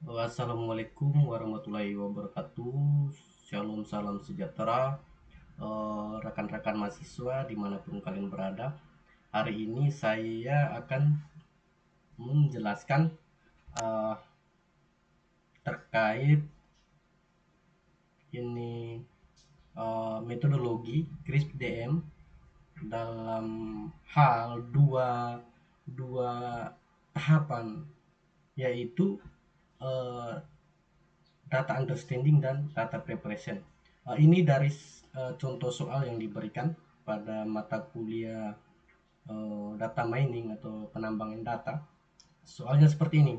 Assalamualaikum warahmatullahi wabarakatuh. Shalom, salam sejahtera, rekan-rekan mahasiswa dimanapun kalian berada. Hari ini saya akan menjelaskan eh, terkait ini metodologi CRISP DM dalam hal dua dua tahapan, yaitu eh, data understanding dan data preparation. Ini dari contoh soal yang diberikan pada mata kuliah data mining atau penambangan data. Soalnya seperti ini.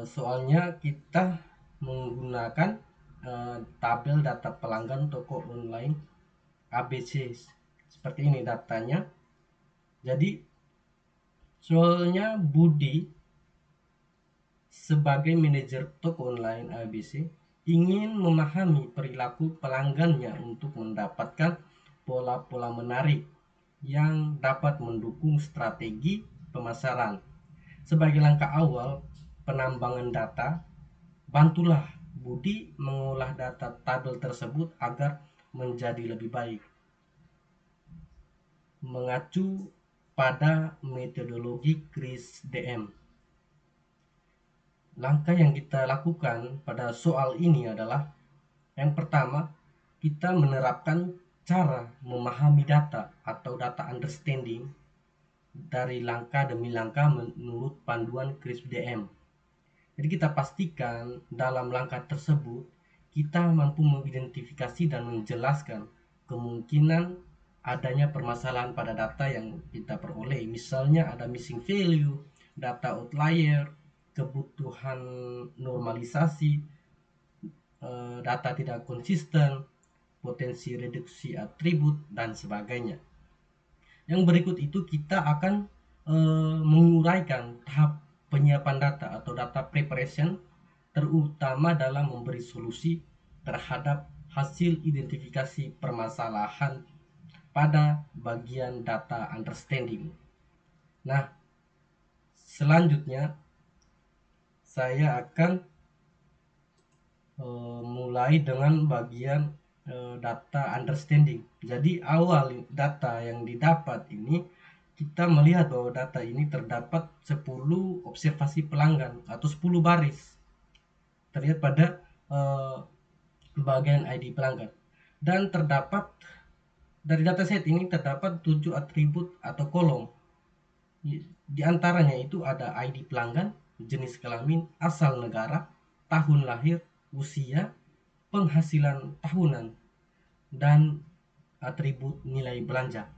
Soalnya kita menggunakan tabel data pelanggan toko online ABC. Seperti ini datanya. Jadi soalnya Budi sebagai manajer toko online ABC ingin memahami perilaku pelanggannya untuk mendapatkan pola-pola menarik yang dapat mendukung strategi pemasaran. Sebagai langkah awal penambangan data, bantulah Budi mengolah data tabel tersebut agar menjadi lebih baik. Mengacu pada metodologi CRISP DM. Langkah yang kita lakukan pada soal ini adalah yang pertama, kita menerapkan cara memahami data atau data understanding dari langkah demi langkah menurut panduan CRISP DM. Jadi kita pastikan dalam langkah tersebut kita mampu mengidentifikasi dan menjelaskan kemungkinan adanya permasalahan pada data yang kita peroleh. Misalnya ada missing value, data outlier, kebutuhan normalisasi, data tidak konsisten, potensi reduksi atribut, dan sebagainya. Yang berikut itu kita akan menguraikan tahap penyiapan data atau data preparation, terutama dalam memberi solusi terhadap hasil identifikasi permasalahan pada bagian data understanding. Nah, selanjutnya saya akan mulai dengan bagian data understanding. Jadi awal data yang didapat ini kita melihat bahwa data ini terdapat 10 observasi pelanggan atau 10 baris. Terlihat pada bagian ID pelanggan. Dan terdapat dari dataset ini terdapat 7 atribut atau kolom. Di antaranya itu ada ID pelanggan, jenis kelamin, asal negara, tahun lahir, usia, penghasilan tahunan, dan atribut nilai belanja.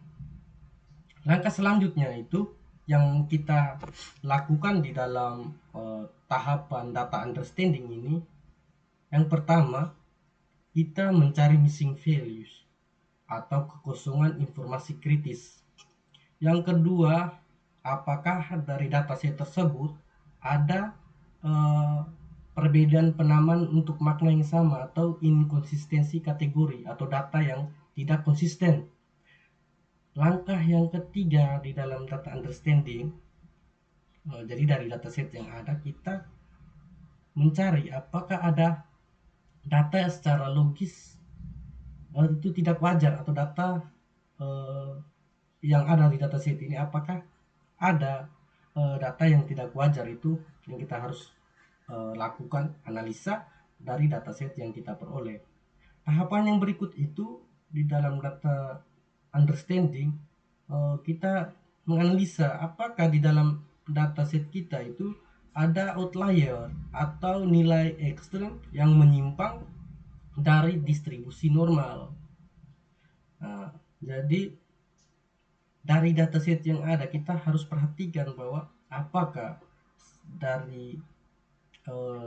Langkah selanjutnya itu yang kita lakukan di dalam tahapan data understanding ini, yang pertama kita mencari missing values atau kekosongan informasi kritis. Yang kedua, apakah dari dataset tersebut ada perbedaan penamaan untuk makna yang sama atau inkonsistensi kategori atau data yang tidak konsisten. Langkah yang ketiga di dalam data understanding, jadi dari dataset yang ada kita mencari apakah ada data secara logis itu tidak wajar atau data yang ada di dataset ini apakah ada data yang tidak wajar, itu yang kita harus lakukan analisa dari dataset yang kita peroleh. Tahapan yang berikut itu di dalam data understanding, kita menganalisa apakah di dalam dataset kita itu ada outlier atau nilai ekstrem yang menyimpang dari distribusi normal. Nah, jadi dari dataset yang ada kita harus perhatikan bahwa apakah dari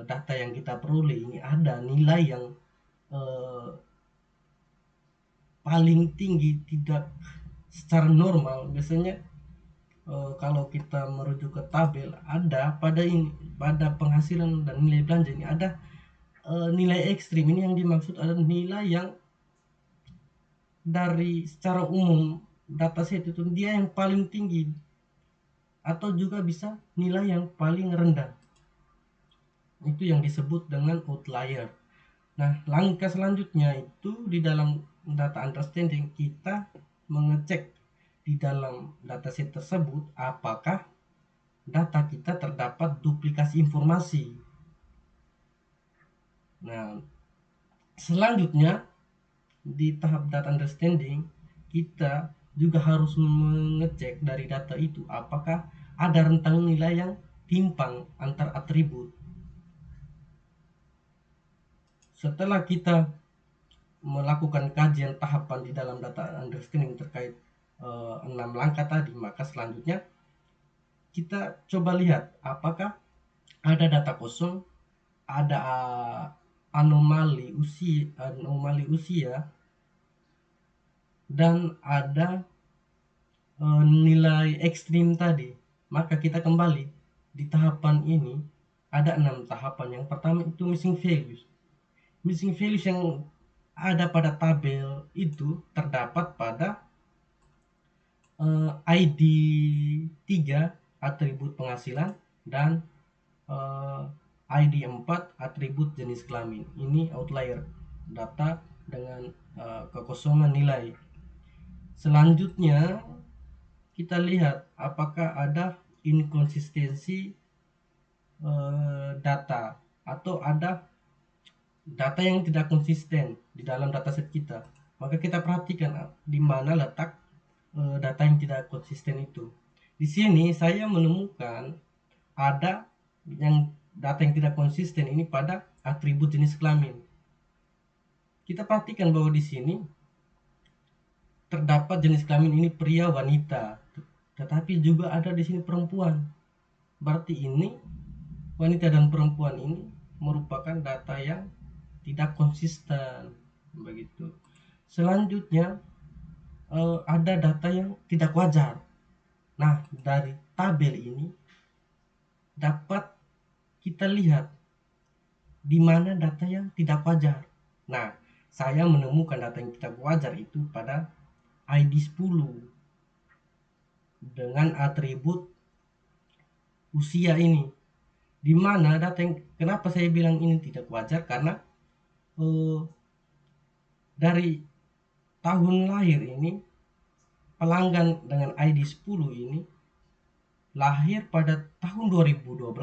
data yang kita peroleh ini ada nilai yang paling tinggi tidak secara normal. Biasanya kalau kita merujuk ke tabel ada pada penghasilan dan nilai belanja ini ada nilai ekstrim. Ini yang dimaksud adalah nilai yang dari secara umum dataset itu dia yang paling tinggi atau juga bisa nilai yang paling rendah. Itu yang disebut dengan outlier. Nah, langkah selanjutnya itu di dalam data understanding kita mengecek di dalam dataset tersebut apakah data kita terdapat duplikasi informasi. Nah, selanjutnya di tahap data understanding kita juga harus mengecek dari data itu apakah ada rentang nilai yang timpang antar atribut. Setelah kita melakukan kajian tahapan di dalam data understanding terkait 6 langkah tadi, maka selanjutnya kita coba lihat apakah ada data kosong, ada anomali usia, dan ada nilai ekstrim tadi. Maka kita kembali di tahapan ini ada 6 tahapan. Yang pertama itu missing values. Missing values yang ada pada tabel itu terdapat pada ID 3 atribut penghasilan dan ID 4 atribut jenis kelamin. Ini outlier, data dengan kekosongan nilai. Selanjutnya kita lihat apakah ada inkonsistensi data atau ada data yang tidak konsisten di dalam dataset kita. Maka kita perhatikan di mana letak data yang tidak konsisten itu. Di sini saya menemukan ada yang data yang tidak konsisten ini pada atribut jenis kelamin. Kita perhatikan bahwa di sini terdapat jenis kelamin ini pria wanita, tetapi juga ada di sini perempuan. Berarti ini wanita dan perempuan ini merupakan data yang tidak konsisten begitu. Selanjutnya ada data yang tidak wajar. Nah, dari tabel ini dapat kita lihat di mana data yang tidak wajar. Nah, saya menemukan data yang tidak wajar itu pada ID 10 dengan atribut usia ini. Di mana data yang kenapa saya bilang ini tidak wajar karena dari tahun lahir ini pelanggan dengan ID 10 ini lahir pada tahun 2012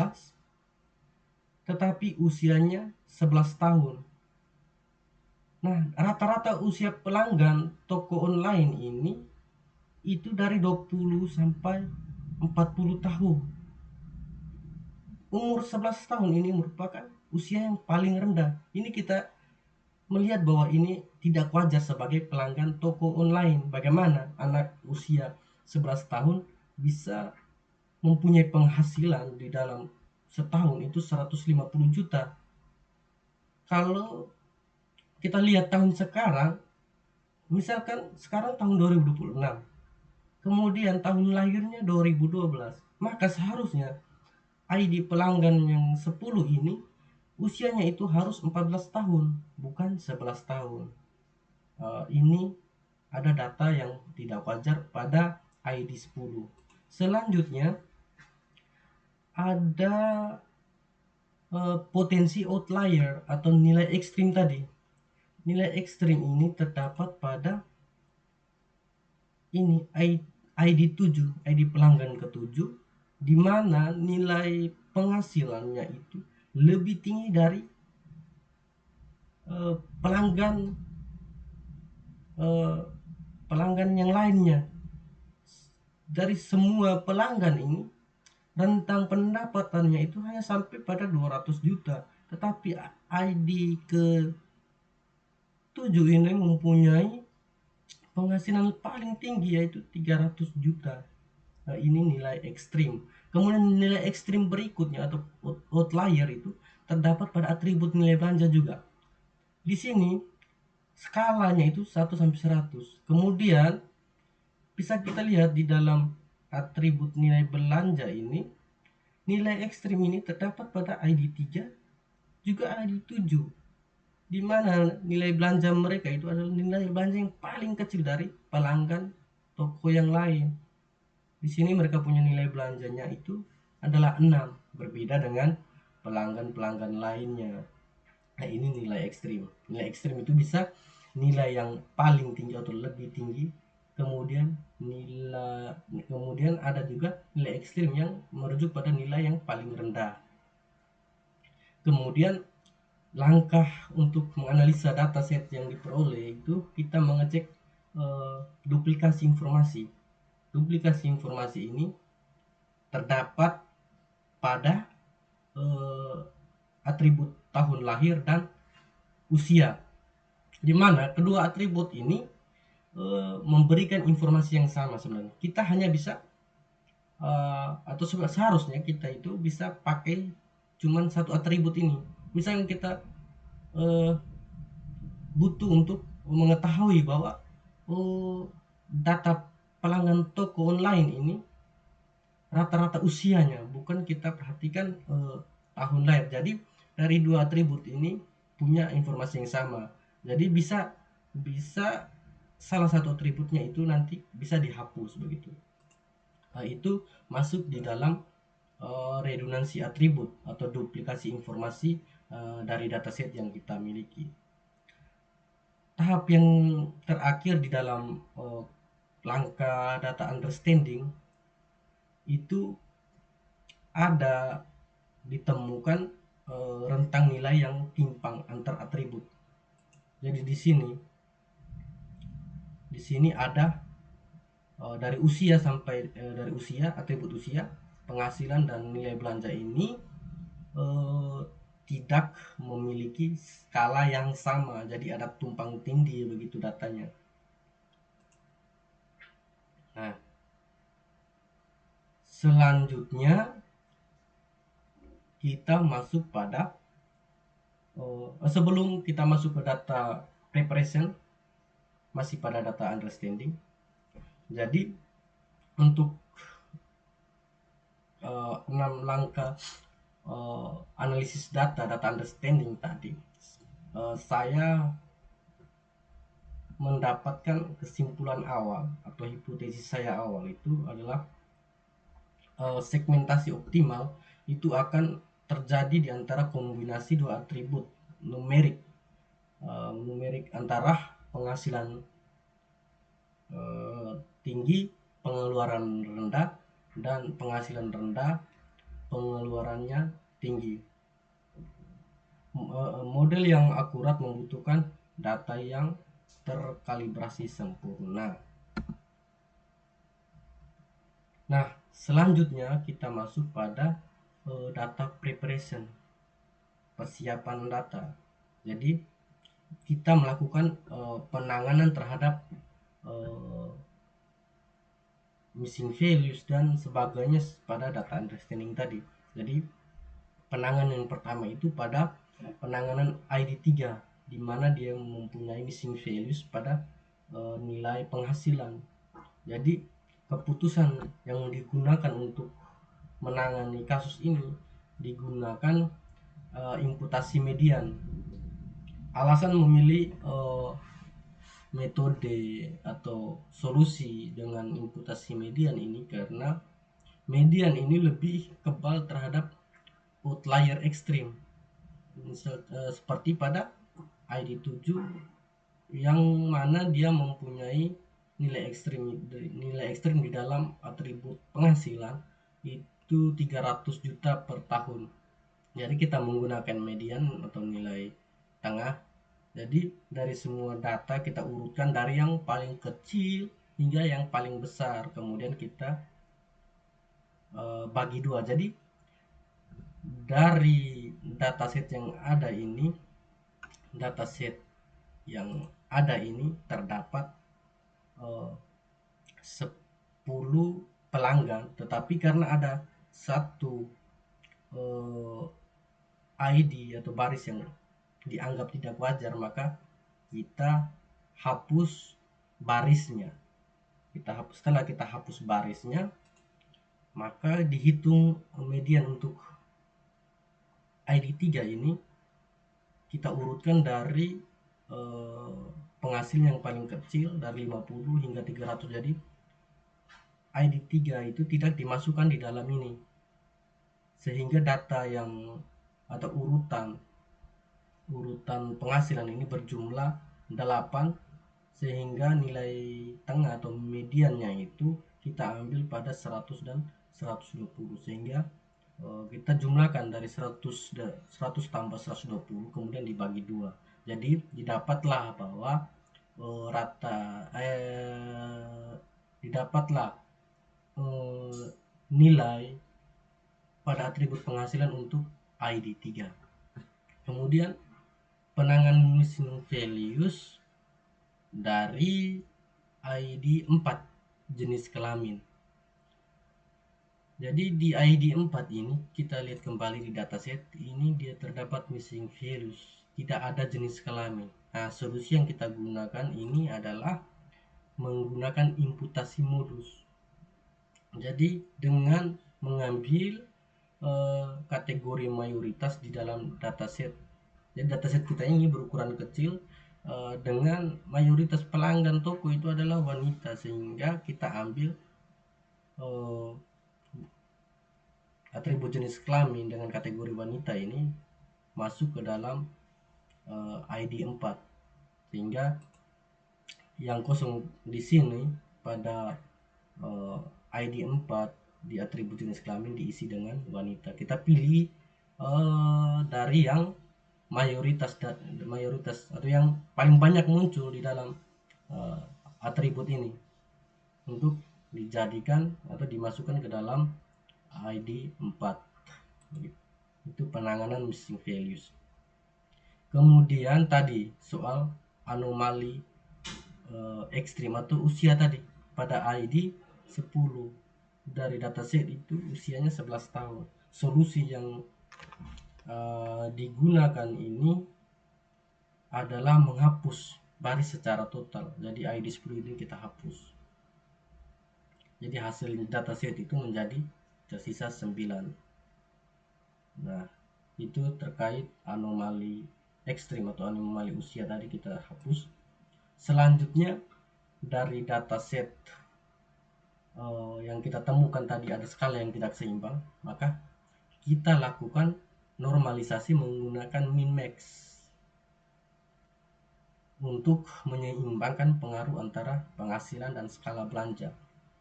tetapi usianya 11 tahun. Nah, rata-rata usia pelanggan toko online ini itu dari 20 sampai 40 tahun. Umur 11 tahun ini merupakan usia yang paling rendah. Ini kita melihat bahwa ini tidak wajar sebagai pelanggan toko online. Bagaimana anak usia 11 tahun bisa mempunyai penghasilan di dalam setahun itu 150 juta. Kalau kita lihat tahun sekarang, misalkan sekarang tahun 2026, kemudian tahun lahirnya 2012, maka seharusnya ID pelanggan yang 10 ini usianya itu harus 14 tahun, bukan 11 tahun. Ini ada data yang tidak wajar pada ID 10. Selanjutnya ada potensi outlier atau nilai ekstrim tadi. Nilai ekstrim ini terdapat pada ini ID 7, ID pelanggan ke-7, di mana nilai penghasilannya itu lebih tinggi dari pelanggan pelanggan yang lainnya. Dari semua pelanggan ini rentang pendapatannya itu hanya sampai pada 200 juta, tetapi ID ke 7 ini mempunyai penghasilan paling tinggi yaitu 300 juta. Nah, ini nilai ekstrim. Kemudian nilai ekstrim berikutnya atau outlier itu terdapat pada atribut nilai belanja juga. Di sini skalanya itu 1 sampai 100. Kemudian bisa kita lihat di dalam atribut nilai belanja ini, nilai ekstrim ini terdapat pada ID 3 juga ID 7. Di mana nilai belanja mereka itu adalah nilai belanja yang paling kecil dari pelanggan toko yang lain. Di sini mereka punya nilai belanjanya itu adalah 6, berbeda dengan pelanggan-pelanggan lainnya. Nah, ini nilai ekstrim. Nilai ekstrim itu bisa nilai yang paling tinggi atau lebih tinggi, kemudian kemudian ada juga nilai ekstrim yang merujuk pada nilai yang paling rendah. Kemudian langkah untuk menganalisa dataset yang diperoleh itu kita mengecek duplikasi informasi. Duplikasi informasi ini terdapat pada atribut tahun lahir dan usia, di mana kedua atribut ini memberikan informasi yang sama sebenarnya. Kita hanya bisa atau seharusnya kita itu bisa pakai cuman satu atribut ini. Misalnya kita butuh untuk mengetahui bahwa data pelanggan toko online ini rata-rata usianya, bukan kita perhatikan tahun lahir. Jadi dari dua atribut ini punya informasi yang sama. Jadi bisa bisa salah satu atributnya itu nanti bisa dihapus begitu. Nah, itu masuk di dalam redundansi atribut atau duplikasi informasi dari dataset yang kita miliki. Tahap yang terakhir di dalam langkah data understanding itu ada ditemukan rentang nilai yang timpang antar atribut. Jadi di sini ada dari usia sampai dari usia, atribut usia, penghasilan dan nilai belanja ini eh, tidak memiliki skala yang sama. Jadi ada tumpang tindih begitu datanya. Nah, selanjutnya kita masuk pada sebelum kita masuk ke data preparation, masih pada data understanding. Jadi untuk 6 langkah analisis data understanding tadi, saya mendapatkan kesimpulan awal atau hipotesis saya awal itu adalah segmentasi optimal itu akan terjadi di antara kombinasi dua atribut numerik antara penghasilan tinggi, pengeluaran rendah, dan penghasilan rendah, pengeluarannya tinggi. Model yang akurat membutuhkan data yang terkalibrasi sempurna. Nah, selanjutnya kita masuk pada data preparation, persiapan data. Jadi kita melakukan penanganan terhadap missing values dan sebagainya pada data understanding tadi. Jadi penanganan yang pertama itu pada penanganan ID3, di mana dia mempunyai missing values pada nilai penghasilan. Jadi keputusan yang digunakan untuk menangani kasus ini digunakan imputasi median. Alasan memilih metode atau solusi dengan imputasi median ini karena median ini lebih kebal terhadap outlier ekstrim. Seperti pada ID7 yang mana dia mempunyai nilai ekstrim di dalam atribut penghasilan itu 300 juta per tahun. Jadi kita menggunakan median atau nilai tengah. Jadi dari semua data kita urutkan dari yang paling kecil hingga yang paling besar, kemudian kita bagi dua. Jadi dari dataset yang ada ini, dataset yang ada ini terdapat 10 pelanggan, tetapi karena ada satu ID atau baris yang dianggap tidak wajar, maka kita hapus barisnya. Setelah kita hapus barisnya, maka dihitung median untuk ID3 ini, kita urutkan dari penghasil yang paling kecil dari 50 hingga 300. Jadi ID3 itu tidak dimasukkan di dalam ini, sehingga data yang atau urutan penghasilan ini berjumlah 8, sehingga nilai tengah atau mediannya itu kita ambil pada 100 dan 120, sehingga kita jumlahkan dari 100 tambah 120 kemudian dibagi 2. Jadi didapatlah bahwa rata didapatlah eh, nilai pada atribut penghasilan untuk ID3. Kemudian penanganan missing values dari ID4 jenis kelamin. Jadi di ID4 ini kita lihat kembali di dataset ini, dia terdapat missing values, tidak ada jenis kelamin. Nah, solusi yang kita gunakan ini adalah menggunakan imputasi modus. Jadi dengan mengambil kategori mayoritas di dalam dataset. Jadi dataset kita ini berukuran kecil, dengan mayoritas pelanggan toko itu adalah wanita, sehingga kita ambil atribut jenis kelamin dengan kategori wanita ini masuk ke dalam ID4, sehingga yang kosong di sini pada ID4 di atribut jenis kelamin diisi dengan wanita. Kita pilih dari yang mayoritas atau yang paling banyak muncul di dalam atribut ini untuk dijadikan atau dimasukkan ke dalam ID4. Itu penanganan missing values. Kemudian tadi soal anomali ekstrim atau usia tadi pada ID 10 dari dataset itu usianya 11 tahun. Solusi yang digunakan ini adalah menghapus baris secara total. Jadi ID 10 ini kita hapus. Jadi hasil dataset itu menjadi tersisa 9. Nah, itu terkait anomali ekstrim atau anomali usia tadi kita hapus. Selanjutnya dari dataset yang kita temukan tadi ada skala yang tidak seimbang, maka kita lakukan normalisasi menggunakan min max untuk menyeimbangkan pengaruh antara penghasilan dan skala belanja.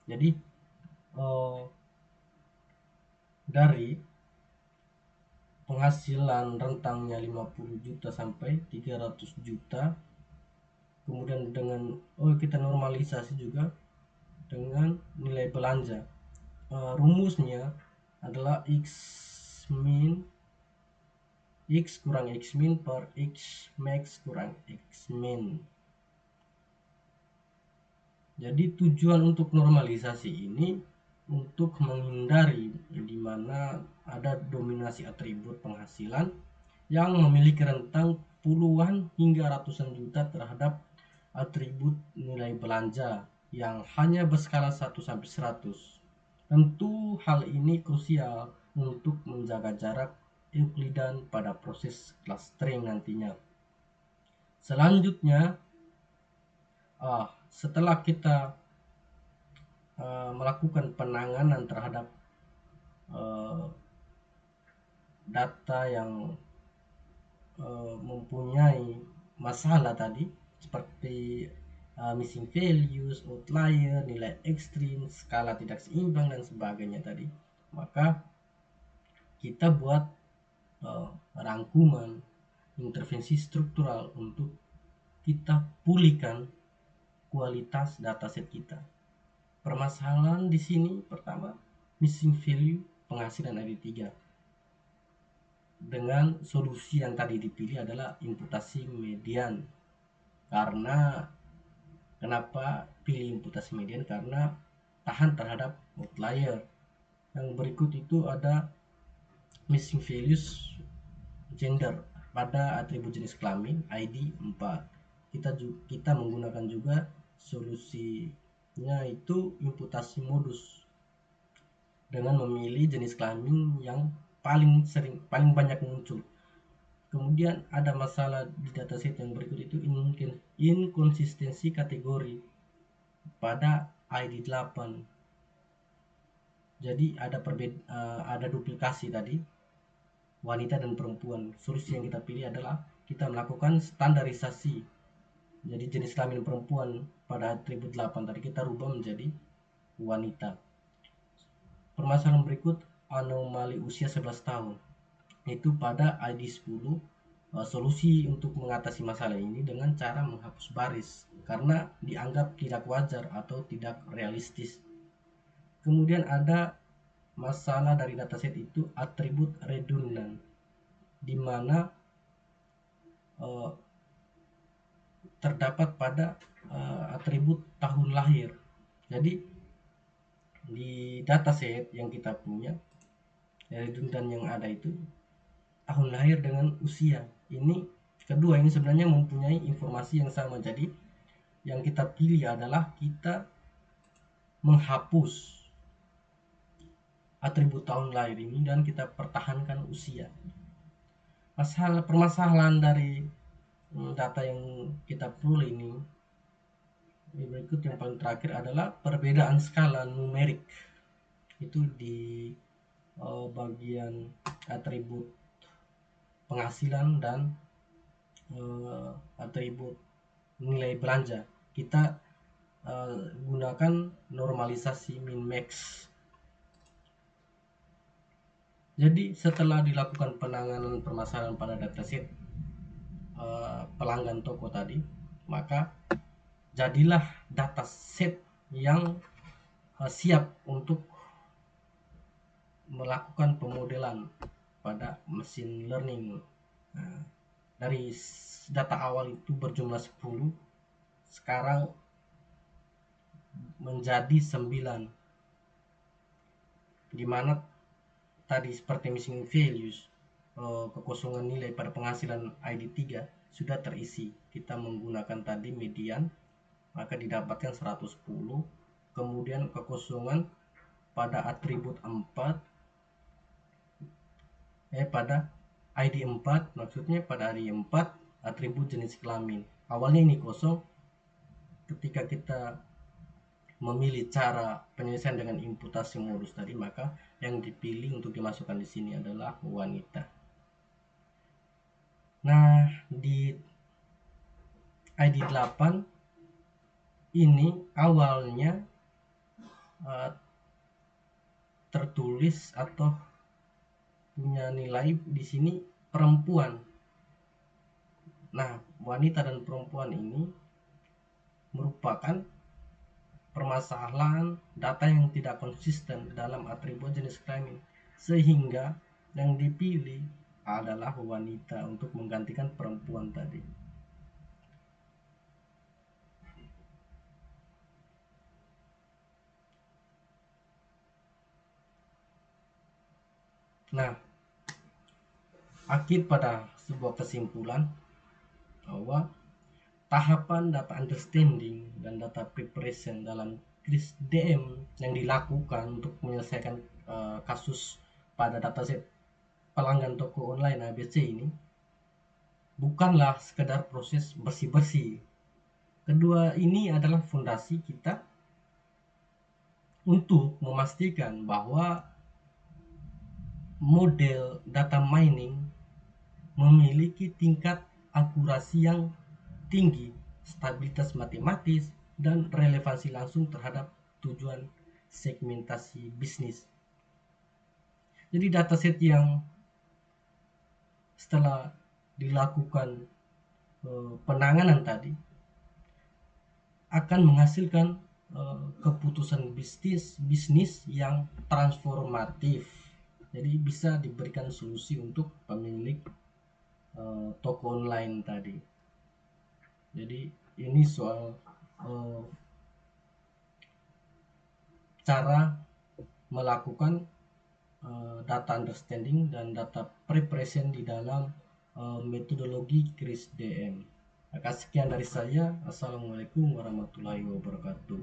Jadi dari penghasilan rentangnya 50 juta sampai 300 juta, kemudian dengan kita normalisasi juga dengan nilai belanja. Rumusnya adalah x kurang x min per x max kurang x min. Jadi tujuan untuk normalisasi ini untuk menghindari di mana ada dominasi atribut penghasilan yang memiliki rentang puluhan hingga ratusan juta terhadap atribut nilai belanja yang hanya berskala 1 sampai 100. Tentu hal ini krusial untuk menjaga jarak Euklidan pada proses clustering nantinya. Selanjutnya, setelah kita melakukan penanganan terhadap data yang mempunyai masalah tadi seperti missing values, outlier, nilai ekstrim, skala tidak seimbang dan sebagainya tadi, maka kita buat rangkuman intervensi struktural untuk kita pulihkan kualitas dataset kita. Permasalahan di sini pertama, missing value penghasilan ID3. Dengan solusi yang tadi dipilih adalah imputasi median. Karena kenapa pilih imputasi median? Karena tahan terhadap outlier. Yang berikut itu ada missing values gender pada atribut jenis kelamin ID 4. Kita menggunakan juga solusinya itu imputasi modus dengan memilih jenis kelamin yang paling banyak muncul. Kemudian ada masalah di dataset yang berikut itu inkonsistensi kategori pada ID 8. Jadi ada duplikasi tadi wanita dan perempuan. Solusi yang kita pilih adalah kita melakukan standarisasi. Jadi jenis kelamin perempuan pada atribut 8 tadi kita rubah menjadi wanita. Permasalahan berikut anomali usia 11 tahun. Itu pada ID 10 solusi untuk mengatasi masalah ini dengan cara menghapus baris karena dianggap tidak wajar atau tidak realistis. Kemudian ada masalah dari dataset itu atribut redundan, di mana uh, terdapat pada atribut tahun lahir. Jadi di dataset yang kita punya redundan yang ada itu tahun lahir dengan usia. Ini kedua ini sebenarnya mempunyai informasi yang sama. Jadi yang kita pilih adalah kita menghapus atribut tahun lahir ini dan kita pertahankan usia. Permasalahan dari data yang kita peroleh ini berikut yang paling terakhir adalah perbedaan skala numerik itu di bagian atribut penghasilan dan atribut nilai belanja. Kita gunakan normalisasi min max. Jadi setelah dilakukan penanganan permasalahan pada dataset pelanggan toko tadi, maka jadilah dataset yang siap untuk melakukan pemodelan pada machine learning. Nah, dari data awal itu berjumlah 10, sekarang menjadi 9, di mana tadi seperti missing values, kekosongan nilai pada penghasilan ID 3 sudah terisi. Kita menggunakan tadi median, maka didapatkan 110. Kemudian kekosongan pada atribut 4 pada ID 4, maksudnya pada ID 4 atribut jenis kelamin. Awalnya ini kosong, ketika kita memilih cara penyelesaian dengan imputasi modus tadi, maka yang dipilih untuk dimasukkan di sini adalah wanita. Nah, di ID 8 ini awalnya tertulis atau punya nilai di sini perempuan. Nah, wanita dan perempuan ini merupakan permasalahan data yang tidak konsisten dalam atribut jenis kelamin, sehingga yang dipilih adalah wanita untuk menggantikan perempuan tadi. Nah, akhir pada sebuah kesimpulan bahwa tahapan data understanding dan data preparation dalam kris DM yang dilakukan untuk menyelesaikan kasus pada dataset pelanggan toko online ABC ini bukanlah sekedar proses bersih-bersih. Kedua ini adalah fondasi kita untuk memastikan bahwa model data mining memiliki tingkat akurasi yang tinggi, stabilitas matematis, dan relevansi langsung terhadap tujuan segmentasi bisnis. Jadi dataset yang setelah dilakukan penanganan tadi akan menghasilkan keputusan bisnis yang transformatif. Jadi bisa diberikan solusi untuk pemilik toko online tadi. Jadi ini soal cara melakukan data understanding dan data preparation di dalam metodologi kris DM. Maka sekian dari saya. Assalamualaikum warahmatullahi wabarakatuh.